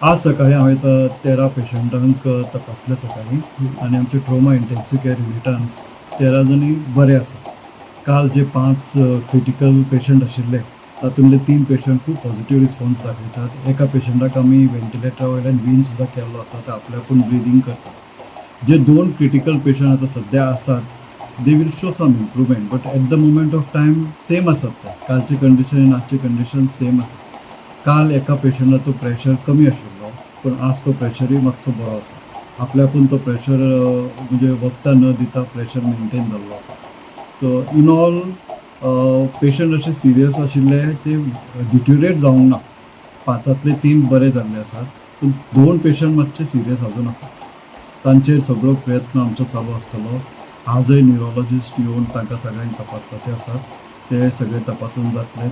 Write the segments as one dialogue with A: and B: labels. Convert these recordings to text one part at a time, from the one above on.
A: आज सकाळी हांवें 13 पेशंटांक तपासले सकाळी आनी आमच्या ट्रोमा इंटेन्सिव्ह केअर युनिटान 13 जणी बरे आसा. काल जे 5 क्रिटिकल पेशंट आशिल्ले तातूंतले 3 पेशंट खूब पॉझिटिव्ह रिस्पॉन्स दाखयतात. एका पेशंटाक आमी व्हेंटिलेटरा वयल्यान वीन सुद्दां केल्लो आसा, ते आपल्या आपूण ब्रिदींग करता. जे 2 क्रिटिकल पेशंट आतां सद्या आसात they will show some improvement, but at the moment of time same आसात ते. कालचे कंडिशन आनी आजचे कंडिशन सेम आसा. काल एका पेशंटाचो प्रेशर कमी आशिल्लो, पूण आज तो प्रेशरूय मातसो बरो आसा. आपल्या आपूण तो प्रेशर म्हणजे वखदां न दिता प्रेशर मेंटेन जाल्लो आसा. सो इन ऑल पेशंट अशे सिरियस आशिल्ले ते डिट्युरेट जावंक ना. 5 3 बरे जाल्ले आसात, पूण 2 पेशंट मातशे सिरियस अजून आसात. तांचेर सगळो प्रयत्न आमचो चालू आसतलो. आजय न्युरोलॉजिस्ट येवन तांकां सगळ्यांक तपासपाचे आसात. ते सगळे तपासून जातले.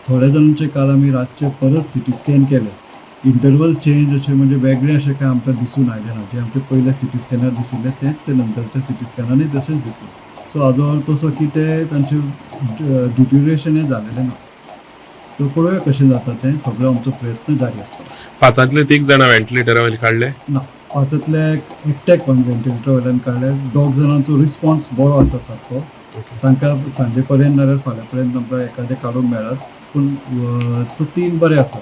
A: थोड्या जाणांचे काल आमी रातचे परत सिटी स्कॅन केले. इंटरवल चेंज अशें म्हणजे वेगळें अशें कांय आमकां दिसून आयलें ना. जे आमचे पयले सिटी स्कॅनार दिशिल्ले तेच ते नंतरच्या सिटी स्कॅनानूय तशेंच दिसलें. सो हाजो अर्थ असो की ते तांचें डिट्युरेशनूय जालेलें ना. सो पळोवया कशें जाता तें. सगळो आमचो प्रयत्न जारी आसतलो.
B: 5 एक जाणां व्हेंटिलेटरा वयले काडले.
A: ना, 5 एकट्याक व्हेंटिलेटरा वयल्यान काडले. 2 जाणांचो रिस्पॉन्स बरो आसा सारको. तांकां सांजे पर्यंत नाल्यार फाल्यां पर्यंत आमकां एखादें काडूंक मेळत. पूण 3 बरे आसात.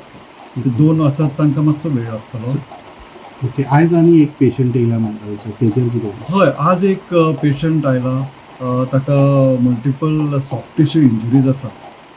A: ते 2 आसात तांकां मातसो वेळ लागतलो.
C: ओके. आयज आनी एक पेशंट येयला म्हणटा, सो तेजेर कितें?
A: हय, आज एक पेशंट आयला. ताका मल्टिपल सॉफ्ट टिश्यू इंजुरीज आसा.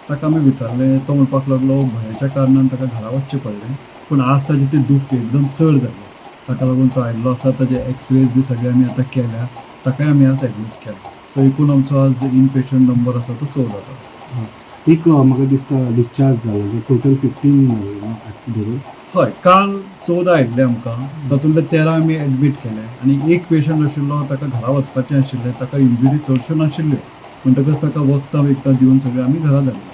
A: ताका आमी विचारलें, तो म्हणपाक लागलो भंयाच्या कारणान ताका घरा वचचें पडलें, पूण आज ताजें तें दूख एकदम चड जालें. ताका लागून तो आयिल्लो आसा. ताजे एक्सरेज बी सगळे आमी आतां केल्या. ताकाय आमी आज एडमीट केला. सो एकूण आमचो आज इन पेशंट नंबर आसा तो 14 जाता.
C: एक म्हाका दिसता डिस्चार्ज जालो, म्हणजे टोटल 15 जाले न्हू धरून.
A: हय, काल 14 आयिल्ले आमकां. तातूंतले 13 आमी एडमीट केले आनी एक पेशंट आशिल्लो ताका घरा वचपाचें आशिल्लें. ताका इंजुरी चडश्यो नाशिल्ल्यो, म्हणटकच ताका वखदां दिवन सगळे आमी घरा धाडले.